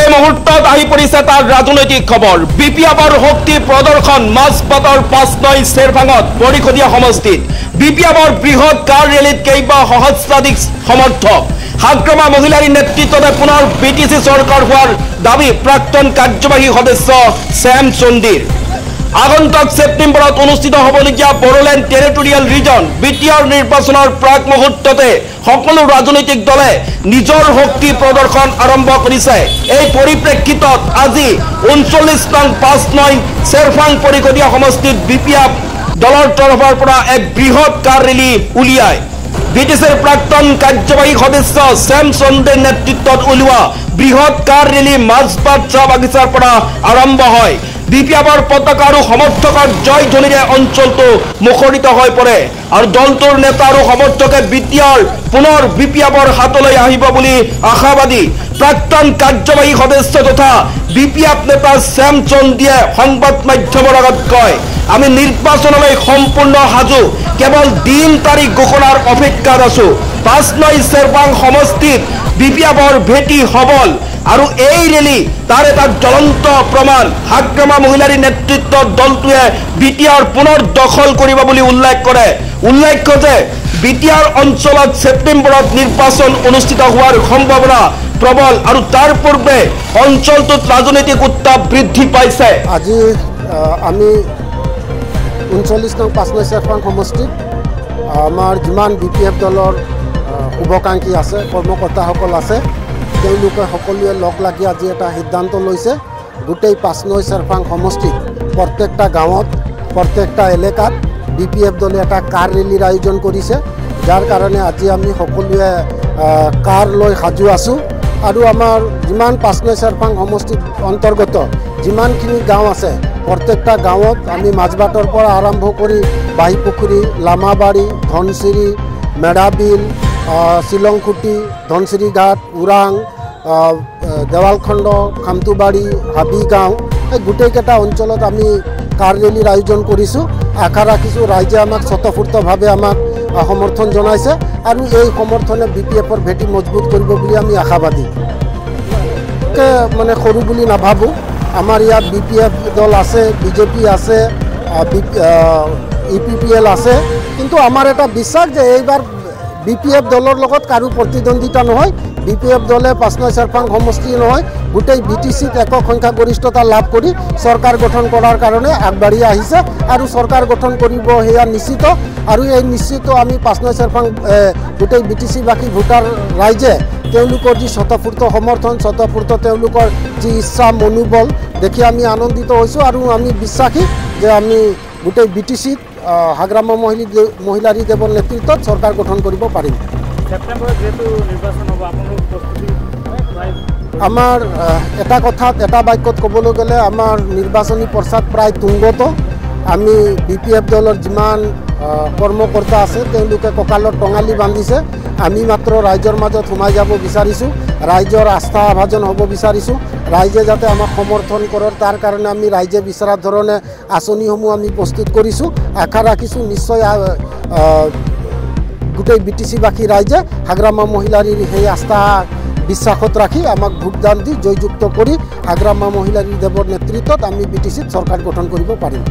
এই মুহূৰ্তত আহি পৰিছে তাৰ ৰাজনৈতিক খবৰ। বিপিএফৰ শক্তি প্ৰদৰ্শন মাজবাটৰ 5 চেৰভাঙত পৰিষদীয় সমষ্টিত বিপিএফৰ বৃহৎ কাৰ ৰেলীত কেইবা সহস্ৰাধিক সমৰ্থক। হাগ্ৰামা মহিলাৰ নেতৃত্বতে পুনৰ বিটিসি চৰকাৰ হোৱাৰ দাবী প্ৰাক্তন কাৰ্যবাহী সদস্য শ্যাম চন্দিৰ। আগন্তুক সেপ্টেম্বৰত অনুষ্ঠিত হ'বলগীয়া বড়োলেণ্ড টেৰিটৰিয়েল ৰিজন বিটিআৰ নিৰ্বাচনৰ প্ৰাক মুহূৰ্ততে সকলো ৰাজনৈতিক দলে নিজৰ শক্তি প্ৰদৰ্শন আৰম্ভ কৰিছে। এই পৰিপ্ৰেক্ষিতত আজি 39 চেৰফাং পৰিষদীয় সমষ্টিত বিপিএফ দলৰ তৰফৰ পৰা এক বৃহৎ কাৰ ৰেলী উলিয়ায়। বিটিসিৰ প্ৰাক্তন কাৰ্যবাহী সদস্য শ্যাম চন্দিৰ নেতৃত্বত উলিওৱা বৃহৎ কাৰ ৰেলী মাজবাট চাহ বাগিচাৰ পৰা আৰম্ভ হয়। বিপিএফৰ পতাকা আৰু সমৰ্থকৰ জয় ধ্বনিৰে অঞ্চলটো মুখৰিত হৈ পৰে আৰু দলটোৰ নেতা আৰু সমৰ্থকে বিটিআৰ পুনৰ বিপিএফৰ হাতলৈ আহিব বুলি আশাবাদী। প্ৰাক্তন কাৰ্যবাহী সদস্য তথা বিপিএফ নেতা শ্যাম চন্দিয়ে সংবাদ মাধ্যমৰ আগত কয়, আমি নিৰ্বাচনলৈ সম্পূৰ্ণ সাজু, কেৱল দিন তাৰিখ ঘোষণাৰ অপেক্ষাত আছো। 5 চেৰভাং সমষ্টিত বিপিএফৰ ভেটি সবল আৰু এই ৰেলী তাৰ এটা জ্বলন্ত প্ৰমাণ। হাগ্ৰামা মহিলাৰ নেতৃত্বত দলটোৱে বিটিআৰ পুনৰ দখল কৰিব বুলি উল্লেখ কৰে। উল্লেখ্য যে বিটিআৰ অঞ্চলত ছেপ্টেম্বৰত নিৰ্বাচন অনুষ্ঠিত হোৱাৰ সম্ভাৱনা প্ৰবল আৰু তাৰ পূৰ্বে অঞ্চলটোত ৰাজনৈতিক উত্তাপ বৃদ্ধি পাইছে। আজি আমি 39 চেৰভাং সমষ্টিত আমাৰ যিমান বিপিএফ দলৰ শুভাকাংক্ষী আছে, কৰ্মকৰ্তাসকল আছে, তেওঁলোকে সকলোৱে লগ লাগি আজি এটা সিদ্ধান্ত লৈছে। গোটেই 5 চেৰভাং সমষ্টিত প্ৰত্যেকটা গাঁৱত প্ৰত্যেকটা এলেকাত বিপিএফ দলে এটা কাৰ ৰেলীৰ আয়োজন কৰিছে, যাৰ কাৰণে আজি আমি সকলোৱে কাৰ লৈ সাজু আছোঁ। আৰু আমাৰ যিমান 5 চেৰভাং সমষ্টিত অন্তৰ্গত যিমানখিনি গাঁও আছে প্ৰত্যেকটা গাঁৱত আমি মাজবাটৰ পৰা আৰম্ভ কৰি বাহিপুখুৰী, লামাবাৰী, ধনচিৰি, মেৰাবিল, শ্বিলংখুটি, ধনচিৰি ঘাট, ওৰাং, দেৱালখণ্ড, খামটুবাৰী, হাবিগাঁও, এই গোটেইকেইটা অঞ্চলত আমি কাৰ ৰেলীৰ আয়োজন কৰিছোঁ। আশা ৰাখিছোঁ ৰাইজে আমাক স্বতঃস্ফূৰ্তভাৱে আমাক সমৰ্থন জনাইছে আৰু এই সমৰ্থনে বিপিএফৰ ভেটি মজবুত কৰিব বুলি আমি আশাবাদী। মানে সৰু বুলি নাভাবোঁ, আমাৰ ইয়াত বিপিএফ দল আছে, বিজেপি আছে, ইপিপিএল আছে, কিন্তু আমাৰ এটা বিশ্বাস যে এইবাৰ বিপিএফ দলৰ লগত কাৰো প্ৰতিদ্বন্দ্বিতা নহয়। বিপিএফ দলে 5 চেৰভাং সমষ্টি নহয়, গোটেই বিটিসিত একক সংখ্যাগৰিষ্ঠতা লাভ কৰি চৰকাৰ গঠন কৰাৰ কাৰণে আগবাঢ়ি আহিছে আৰু চৰকাৰ গঠন কৰিব সেয়া নিশ্চিত। আৰু এই নিশ্চিত আমি 5 চেৰভাং গোটেই বিটিসিবাসী ভোটাৰ ৰাইজে তেওঁলোকৰ যি স্বতঃস্ফূৰ্ত সমৰ্থন, স্বতঃস্ফূৰ্ত তেওঁলোকৰ যি ইচ্ছা মনোবল দেখি আমি আনন্দিত হৈছোঁ আৰু আমি বিশ্বাসী যে আমি গোটেই বিটিসিত হাগ্ৰামা মহিলাৰী দেৱৰ নেতৃত্বত চৰকাৰ গঠন কৰিব পাৰিম। আমাৰ এটা কথাত এটা বাক্যত ক'বলৈ গ'লে আমাৰ নিৰ্বাচনী প্ৰচাৰ প্ৰায় তুংগত। আমি বিপিএফ দলৰ যিমান কৰ্মকৰ্তা আছে তেওঁলোকে কঁকালত টঙালি বান্ধিছে। আমি মাত্ৰ ৰাইজৰ মাজত সোমাই যাব বিচাৰিছোঁ, ৰাইজৰ আস্থা ভাজন হ'ব বিচাৰিছোঁ। ৰাইজে যাতে আমাক সমৰ্থন কৰে তাৰ কাৰণে আমি ৰাইজে বিচৰা ধৰণে আঁচনিসমূহ আমি প্ৰস্তুত কৰিছোঁ। আশা ৰাখিছোঁ নিশ্চয় গোটেই বিটিসিবাসী ৰাইজে হাগ্ৰামা মহিলাৰীৰ সেই আস্থা বিশ্বাসত ৰাখি আমাক ভোটদান দি জয়যুক্ত কৰি হাগ্ৰামা মহিলাৰী দেৱৰ নেতৃত্বত আমি বিটিসিত চৰকাৰ গঠন কৰিব পাৰিম।